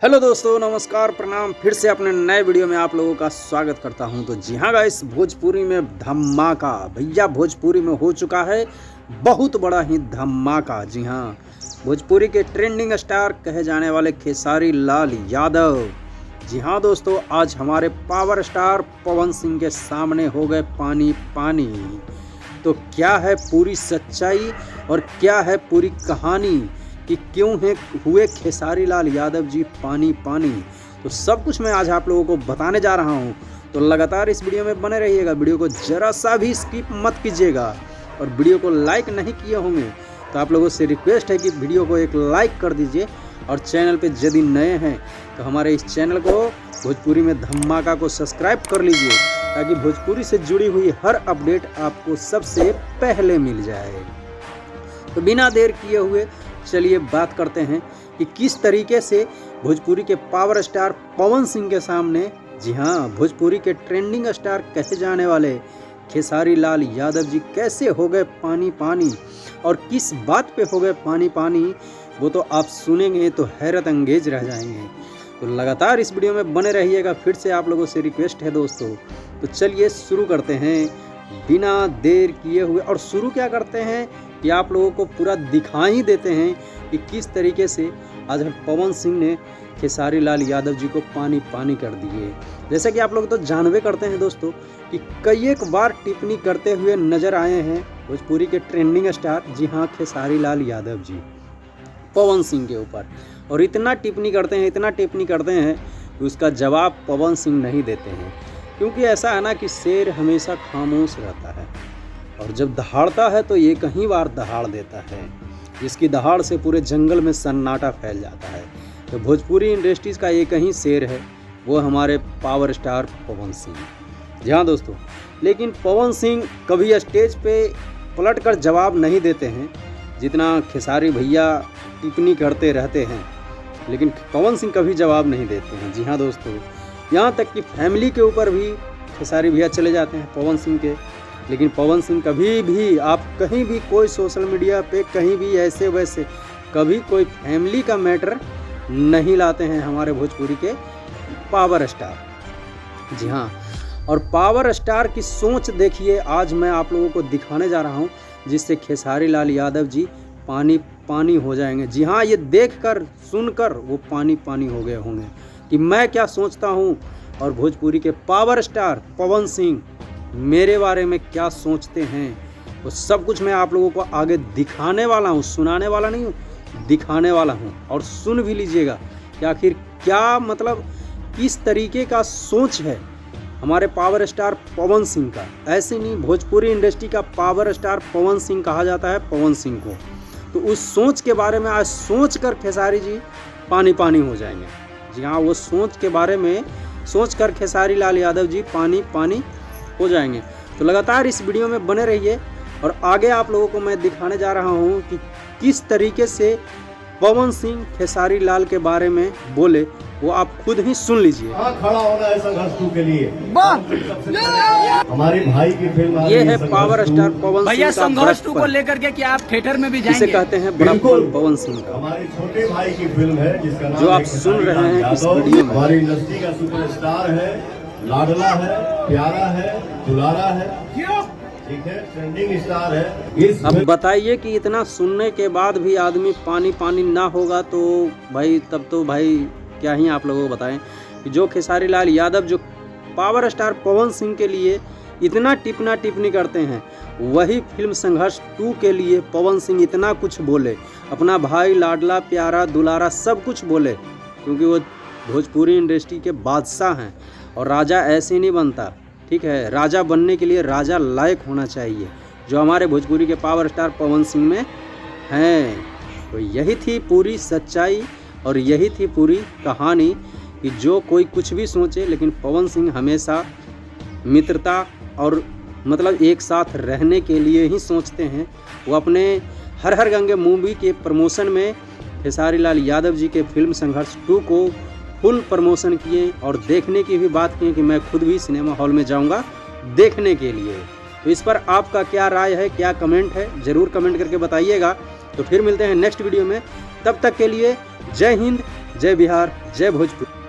Hello दोस्तों, नमस्कार, प्रणाम। फिर से अपने नए वीडियो में आप लोगों का स्वागत करता हूं। तो जी हाँ गाइस, भोजपुरी में धमाका भैया भोजपुरी में हो चुका है बहुत बड़ा ही धमाका। जी हाँ, भोजपुरी के ट्रेंडिंग स्टार कहे जाने वाले खेसारी लाल यादव, जी हाँ दोस्तों, आज हमारे पावर स्टार पवन सिंह के सामने हो गए पानी पानी। तो क्या है पूरी सच्चाई और क्या है पूरी कहानी कि क्यों है हुए खेसारी लाल यादव जी पानी पानी, तो सब कुछ मैं आज आप लोगों को बताने जा रहा हूं। तो लगातार इस वीडियो में बने रहिएगा, वीडियो को जरा सा भी स्किप मत कीजिएगा। और वीडियो को लाइक नहीं किए होंगे तो आप लोगों से रिक्वेस्ट है कि वीडियो को एक लाइक कर दीजिए। और चैनल पे यदि नए हैं तो हमारे इस चैनल को भोजपुरी में धमाका को सब्सक्राइब कर लीजिए, ताकि भोजपुरी से जुड़ी हुई हर अपडेट आपको सबसे पहले मिल जाए। तो बिना देर किए हुए चलिए बात करते हैं कि किस तरीके से भोजपुरी के पावर स्टार पवन सिंह के सामने, जी हाँ, भोजपुरी के ट्रेंडिंग स्टार कहे जाने वाले खेसारी लाल यादव जी कैसे हो गए पानी पानी और किस बात पे हो गए पानी पानी, वो तो आप सुनेंगे तो हैरत अंगेज रह जाएंगे। तो लगातार इस वीडियो में बने रहिएगा। फिर से आप लोगों से रिक्वेस्ट है दोस्तों। तो चलिए शुरू करते हैं बिना देर किए हुए। और शुरू क्या करते हैं कि आप लोगों को पूरा दिखा ही देते हैं कि किस तरीके से आज पवन सिंह ने खेसारी लाल यादव जी को पानी पानी कर दिए। जैसे कि आप लोग तो जानवे करते हैं दोस्तों कि कई एक बार टिप्पणी करते हुए नजर आए हैं भोजपुरी के ट्रेंडिंग स्टार, जी हाँ, खेसारी लाल यादव जी पवन सिंह के ऊपर। और इतना टिप्पणी करते हैं कि उसका जवाब पवन सिंह नहीं देते हैं। क्योंकि ऐसा है ना कि शेर हमेशा खामोश रहता है और जब दहाड़ता है तो एक ही बार दहाड़ देता है, जिसकी दहाड़ से पूरे जंगल में सन्नाटा फैल जाता है। तो भोजपुरी इंडस्ट्रीज़ का एक ही शेर है, वो हमारे पावर स्टार पवन सिंह। जी हाँ दोस्तों, लेकिन पवन सिंह कभी स्टेज पे पलटकर जवाब नहीं देते हैं, जितना खेसारी भैया टिप्पणी करते रहते हैं, लेकिन पवन सिंह कभी जवाब नहीं देते हैं। जी हाँ दोस्तों, यहाँ तक कि फैमिली के ऊपर भी खेसारी भैया चले जाते हैं पवन सिंह के, लेकिन पवन सिंह कभी भी, आप कहीं भी कोई सोशल मीडिया पे कहीं भी ऐसे वैसे कभी कोई फैमिली का मैटर नहीं लाते हैं हमारे भोजपुरी के पावर स्टार। जी हाँ, और पावर स्टार की सोच देखिए आज मैं आप लोगों को दिखाने जा रहा हूँ, जिससे खेसारी लाल यादव जी पानी पानी हो जाएंगे। जी हाँ, ये देखकर सुनकर वो पानी पानी हो गए होंगे कि मैं क्या सोचता हूँ और भोजपुरी के पावर स्टार पवन सिंह मेरे बारे में क्या सोचते हैं। वो सब कुछ मैं आप लोगों को आगे दिखाने वाला हूँ, सुनाने वाला नहीं हूँ, दिखाने वाला हूँ। और सुन भी लीजिएगा कि आखिर क्या मतलब किस तरीके का सोच है हमारे पावर स्टार पवन सिंह का। ऐसे नहीं, भोजपुरी इंडस्ट्री का पावर स्टार पवन सिंह कहा जाता है पवन सिंह को। तो उस सोच के बारे में आज सोच कर खेसारी जी पानी पानी हो जाएंगे। जी हाँ, वो सोच के बारे में सोच कर खेसारी लाल यादव जी पानी पानी हो जाएंगे। तो लगातार इस वीडियो में बने रहिए और आगे आप लोगों को मैं दिखाने जा रहा हूं कि किस तरीके से पवन सिंह खेसारी लाल के बारे में बोले, वो आप खुद ही सुन लीजिए। खड़ा होना है संघर्ष टू के लिए। हमारे भाई की फिल्म ये है पावर स्टार पवन भैया सिंह का संघर्ष टू को लेकर के क्या आप थिएटर में भी जाएंगे? जिसे कहते हैं बड़प्पन पवन सिंह का, हमारे छोटे भाई की फिल्म है जिसका नाम जो आप सुन रहे हैं इस वीडियो में। हमारी इंडस्ट्री का सुपरस्टार है, लाडला है, प्यारा है, दुलारा है, ठीक है, ट्रेंडिंग स्टार है। अब बताइए कि इतना सुनने के बाद भी आदमी पानी पानी ना होगा तो भाई, तब तो भाई क्या ही आप लोगों को बताएं कि जो खेसारी लाल यादव जो पावर स्टार पवन सिंह के लिए इतना टिप्पणी करते हैं, वही फिल्म संघर्ष 2 के लिए पवन सिंह इतना कुछ बोले, अपना भाई लाडला प्यारा दुलारा सब कुछ बोले, क्योंकि वो भोजपुरी इंडस्ट्री के बादशाह हैं। और राजा ऐसे नहीं बनता, ठीक है, राजा बनने के लिए राजा लायक होना चाहिए, जो हमारे भोजपुरी के पावर स्टार पवन सिंह में हैं। तो यही थी पूरी सच्चाई और यही थी पूरी कहानी कि जो कोई कुछ भी सोचे, लेकिन पवन सिंह हमेशा मित्रता और मतलब एक साथ रहने के लिए ही सोचते हैं। वो अपने हर हर गंगे मूवी के प्रमोशन में खेसारी लाल यादव जी के फिल्म संघर्ष 2 को फुल प्रमोशन किए और देखने की भी बात की कि मैं खुद भी सिनेमा हॉल में जाऊंगा देखने के लिए। तो इस पर आपका क्या राय है, क्या कमेंट है, ज़रूर कमेंट करके बताइएगा। तो फिर मिलते हैं नेक्स्ट वीडियो में, तब तक के लिए जय हिंद, जय बिहार, जय भोजपुरी।